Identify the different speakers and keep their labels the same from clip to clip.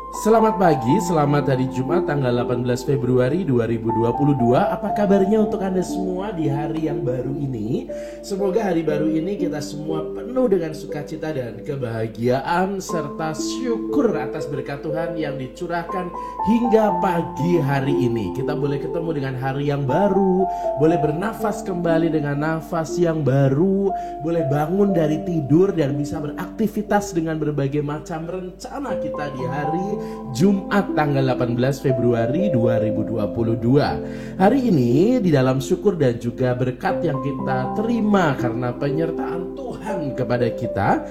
Speaker 1: Selamat pagi, selamat hari Jumat tanggal 18 Februari 2022. Apa kabarnya untuk Anda semua di hari yang baru ini? Semoga hari baru ini kita semua penuh dengan sukacita dan kebahagiaan serta syukur atas berkat Tuhan yang dicurahkan hingga pagi hari ini. Kita boleh ketemu dengan hari yang baru, boleh bernafas kembali dengan nafas yang baru, boleh bangun dari tidur dan bisa beraktivitas dengan berbagai macam rencana kita di hari Jumat tanggal 18 Februari 2022. Hari ini di dalam syukur dan juga berkat yang kita terima karena penyertaan Tuhan kepada kita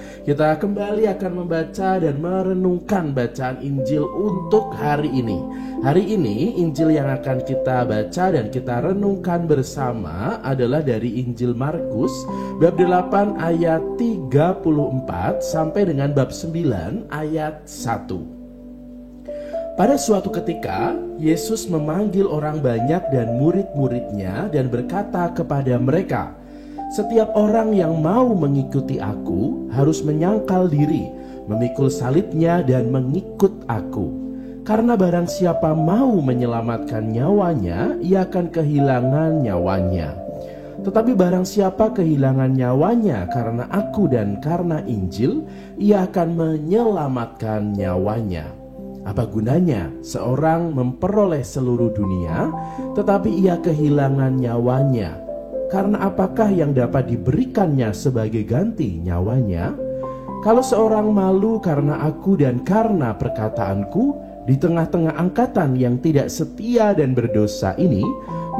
Speaker 1: kembali akan membaca dan merenungkan bacaan Injil untuk hari ini. Hari ini Injil yang akan kita baca dan kita renungkan bersama adalah dari Injil Markus bab 8 ayat 34 sampai dengan bab 9 ayat 1. Pada suatu ketika, Yesus memanggil orang banyak dan murid-muridnya dan berkata kepada mereka, "Setiap orang yang mau mengikuti aku harus menyangkal diri, memikul salibnya dan mengikut aku. Karena barang siapa mau menyelamatkan nyawanya, ia akan kehilangan nyawanya. Tetapi barang siapa kehilangan nyawanya karena aku dan karena Injil, ia akan menyelamatkan nyawanya. Apa gunanya seorang memperoleh seluruh dunia, tetapi ia kehilangan nyawanya? Karena apakah yang dapat diberikannya sebagai ganti nyawanya? Kalau seorang malu karena aku dan karena perkataanku di tengah-tengah angkatan yang tidak setia dan berdosa ini,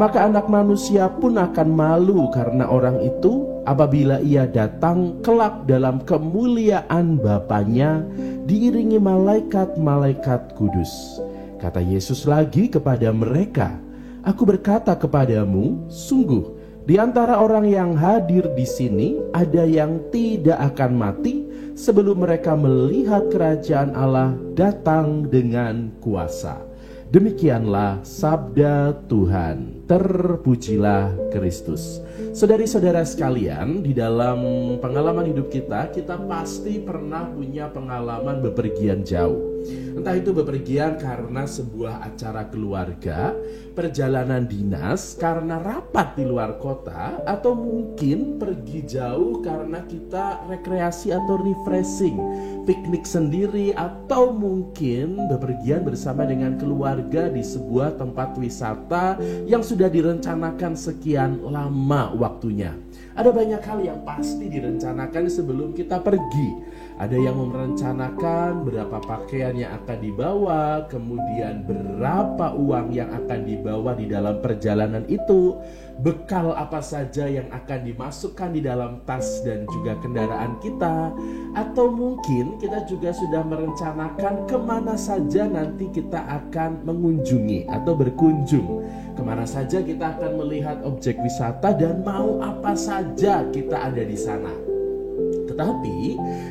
Speaker 1: maka anak manusia pun akan malu karena orang itu apabila ia datang kelak dalam kemuliaan Bapanya diiringi malaikat-malaikat kudus." Kata Yesus lagi kepada mereka, "Aku berkata kepadamu, sungguh di antara orang yang hadir di sini ada yang tidak akan mati sebelum mereka melihat kerajaan Allah datang dengan kuasa." Demikianlah sabda Tuhan. Terpujilah Kristus. Saudari-saudara sekalian, di dalam pengalaman hidup kita pasti pernah punya pengalaman bepergian jauh. Entah itu bepergian karena sebuah acara keluarga, perjalanan dinas, karena rapat di luar kota, atau mungkin pergi jauh karena kita rekreasi atau refreshing, piknik sendiri, atau mungkin bepergian bersama dengan keluarga di sebuah tempat wisata yang sudah direncanakan sekian lama waktunya. Ada banyak hal yang pasti direncanakan sebelum kita pergi. Ada yang merencanakan berapa pakaian yang akan dibawa, kemudian berapa uang yang akan dibawa di dalam perjalanan itu, bekal apa saja yang akan dimasukkan di dalam tas dan juga kendaraan kita, atau mungkin kita juga sudah merencanakan kemana saja nanti kita akan mengunjungi atau berkunjung, kemana saja kita akan melihat objek wisata dan mau apa saja kita ada di sana. Tetapi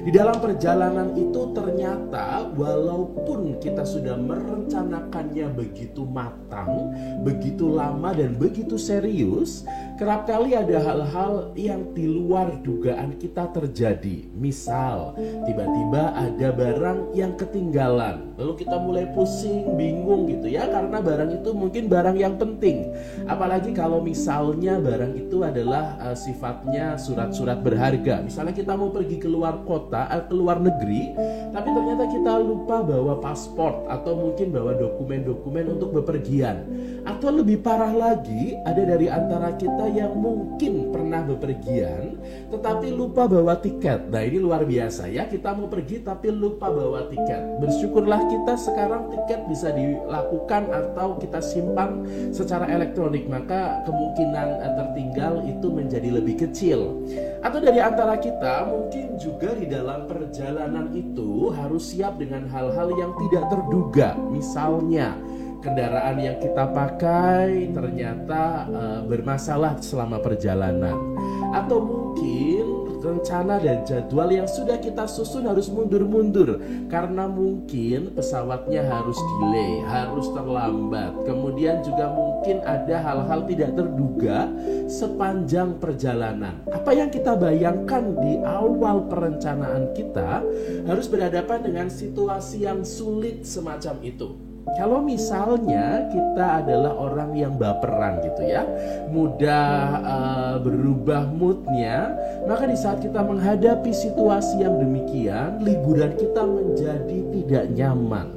Speaker 1: di dalam perjalanan itu ternyata walaupun kita sudah merencanakannya begitu matang, begitu lama dan begitu serius, kerap kali ada hal-hal yang di luar dugaan kita terjadi. Misal, tiba-tiba ada barang yang ketinggalan, lalu kita mulai pusing, bingung gitu ya, karena barang itu mungkin barang yang penting. Apalagi kalau misalnya barang itu adalah sifatnya surat-surat berharga. Misalnya kita mau pergi keluar kota, keluar negeri, tapi ternyata kita lupa bawa paspor atau mungkin bawa dokumen-dokumen untuk bepergian. Atau lebih parah lagi, ada dari antara kita yang mungkin pernah bepergian tetapi lupa bawa tiket. Nah, ini luar biasa ya, kita mau pergi tapi lupa bawa tiket. Bersyukurlah kita sekarang tiket bisa dilakukan atau kita simpan secara elektronik, maka kemungkinan tertinggal itu menjadi lebih kecil. Atau dari antara kita mungkin juga di dalam perjalanan itu harus siap dengan hal-hal yang tidak terduga. Misalnya kendaraan yang kita pakai ternyata bermasalah selama perjalanan, atau mungkin rencana dan jadwal yang sudah kita susun harus mundur-mundur karena mungkin pesawatnya harus delay, harus terlambat. Kemudian juga mungkin ada hal-hal tidak terduga sepanjang perjalanan. Apa yang kita bayangkan di awal perencanaan kita harus berhadapan dengan situasi yang sulit semacam itu. Kalau misalnya kita adalah orang yang baperan gitu ya, mudah berubah moodnya, maka di saat kita menghadapi situasi yang demikian, liburan kita menjadi tidak nyaman.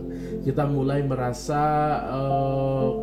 Speaker 1: Kita mulai merasa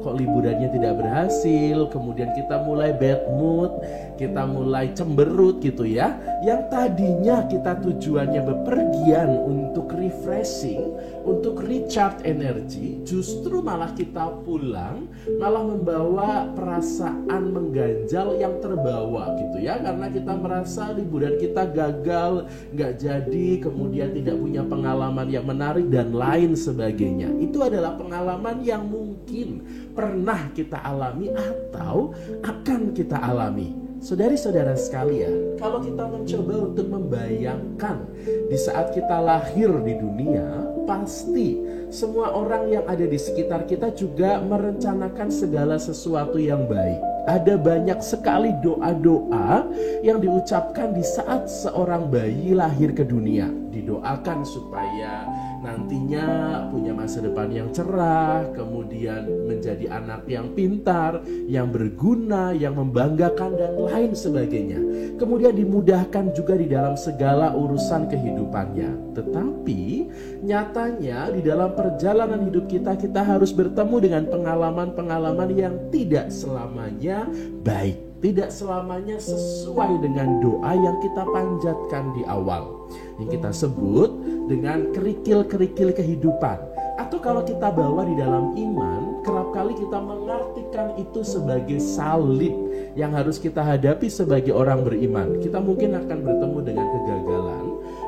Speaker 1: kok liburannya tidak berhasil, kemudian kita mulai bad mood, kita mulai cemberut gitu ya. Yang tadinya kita tujuannya bepergian untuk refreshing, untuk recharge energi, justru malah kita pulang malah membawa perasaan mengganjal yang terbawa gitu ya. Karena kita merasa liburan kita gagal, nggak jadi, kemudian tidak punya pengalaman yang menarik dan lain sebagainya. Itu adalah pengalaman yang mungkin pernah kita alami atau akan kita alami. Saudari-saudara sekalian, kalau kita mencoba untuk membayangkan di saat kita lahir di dunia, pasti semua orang yang ada di sekitar kita juga merencanakan segala sesuatu yang baik. Ada banyak sekali doa-doa yang diucapkan di saat seorang bayi lahir ke dunia. Didoakan supaya nantinya punya masa depan yang cerah, kemudian menjadi anak yang pintar, yang berguna, yang membanggakan dan lain sebagainya. Kemudian dimudahkan juga di dalam segala urusan kehidupannya. Tetapi nyatanya di dalam perjalanan hidup kita harus bertemu dengan pengalaman-pengalaman yang tidak selamanya baik, tidak selamanya sesuai dengan doa yang kita panjatkan di awal, yang kita sebut dengan kerikil-kerikil kehidupan. Atau kalau kita bawa di dalam iman, kerap kali kita mengartikan itu sebagai salib yang harus kita hadapi sebagai orang beriman. Kita mungkin akan bertemu dengan kegagalan,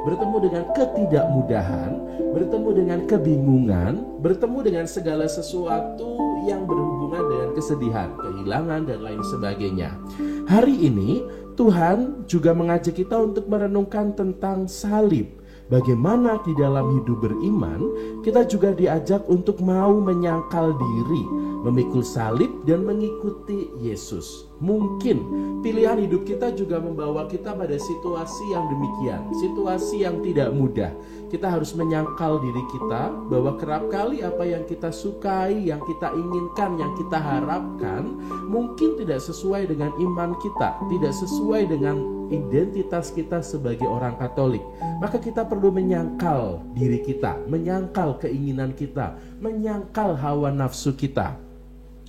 Speaker 1: bertemu dengan ketidakmudahan, bertemu dengan kebingungan, bertemu dengan segala sesuatu yang berhubungan dengan kesedihan, kehilangan, dan lain sebagainya. Hari ini Tuhan juga mengajak kita untuk merenungkan tentang salib. Bagaimana di dalam hidup beriman kita juga diajak untuk mau menyangkal diri, memikul salib dan mengikuti Yesus. Mungkin pilihan hidup kita juga membawa kita pada situasi yang demikian, situasi yang tidak mudah. Kita harus menyangkal diri kita bahwa kerap kali apa yang kita sukai, yang kita inginkan, yang kita harapkan mungkin tidak sesuai dengan iman kita, tidak sesuai dengan identitas kita sebagai orang Katolik. Maka kita perlu menyangkal diri kita, menyangkal keinginan kita, menyangkal hawa nafsu kita.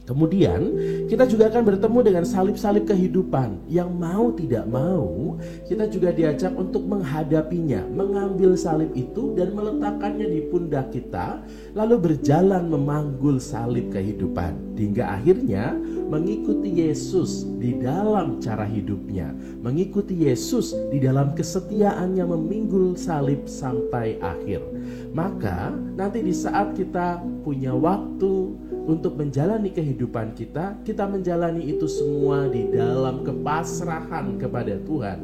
Speaker 1: Kemudian kita juga akan bertemu dengan salib-salib kehidupan yang mau tidak mau kita juga diajak untuk menghadapinya, mengambil salib itu dan meletakkannya di pundak kita, lalu berjalan memanggul salib kehidupan hingga akhirnya mengikuti Yesus di dalam cara hidupnya, mengikuti Yesus di dalam kesetiaannya meminggul salib sampai akhir. Maka nanti di saat kita punya waktu untuk menjalani kehidupan kita menjalani itu semua di dalam kepasrahan kepada Tuhan.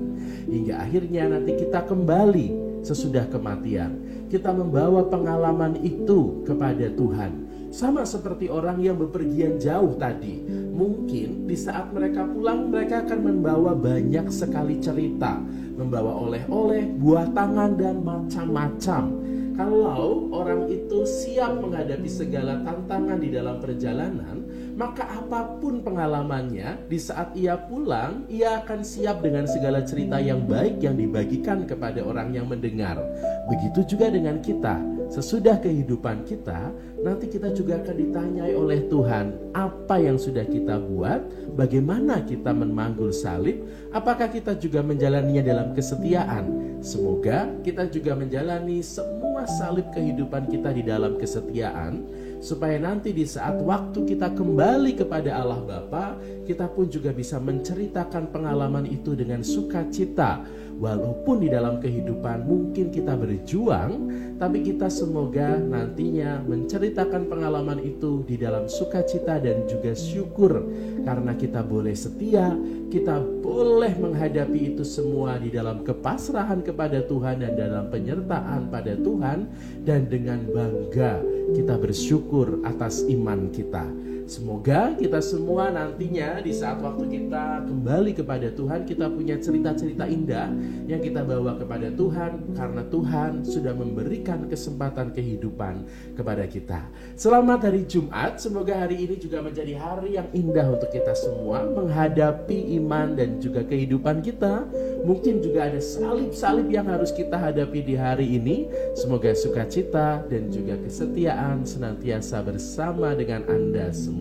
Speaker 1: Hingga akhirnya nanti kita kembali sesudah kematian. Kita membawa pengalaman itu kepada Tuhan. Sama seperti orang yang bepergian jauh tadi. Mungkin di saat mereka pulang mereka akan membawa banyak sekali cerita. Membawa oleh-oleh, buah tangan dan macam-macam. Kalau orang itu siap menghadapi segala tantangan di dalam perjalanan, maka apapun pengalamannya, di saat ia pulang, ia akan siap dengan segala cerita yang baik yang dibagikan kepada orang yang mendengar. Begitu juga dengan kita. Sesudah kehidupan kita, nanti kita juga akan ditanyai oleh Tuhan, apa yang sudah kita buat, bagaimana kita memanggul salib, apakah kita juga menjalaninya dalam kesetiaan. Semoga kita juga menjalani semua salib kehidupan kita di dalam kesetiaan, supaya nanti di saat waktu kita kembali kepada Allah Bapa, kita pun juga bisa menceritakan pengalaman itu dengan sukacita, Walaupun di dalam kehidupan mungkin kita berjuang, tapi kita semoga nantinya menceritakan pengalaman itu di dalam sukacita dan juga syukur. Karena kita boleh setia, kita boleh menghadapi itu semua di dalam kepasrahan kepada Tuhan dan dalam penyertaan pada Tuhan. Dan dengan bangga kita bersyukur atas iman kita. Semoga kita semua nantinya di saat waktu kita kembali kepada Tuhan, kita punya cerita-cerita indah yang kita bawa kepada Tuhan, karena Tuhan sudah memberikan kesempatan kehidupan kepada kita. Selamat hari Jumat, semoga hari ini juga menjadi hari yang indah untuk kita semua menghadapi iman dan juga kehidupan kita. Mungkin juga ada salib-salib yang harus kita hadapi di hari ini. Semoga sukacita dan juga kesetiaan senantiasa bersama dengan Anda semua.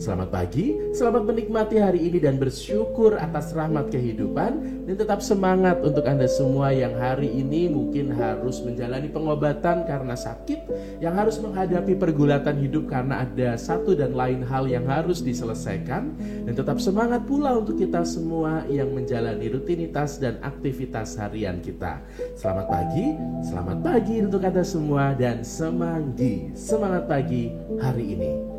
Speaker 1: Selamat pagi, selamat menikmati hari ini dan bersyukur atas rahmat kehidupan. Dan tetap semangat untuk Anda semua yang hari ini mungkin harus menjalani pengobatan karena sakit, yang harus menghadapi pergulatan hidup karena ada satu dan lain hal yang harus diselesaikan. Dan tetap semangat pula untuk kita semua yang menjalani rutinitas dan aktivitas harian kita. Selamat pagi untuk Anda semua dan semangat pagi hari ini.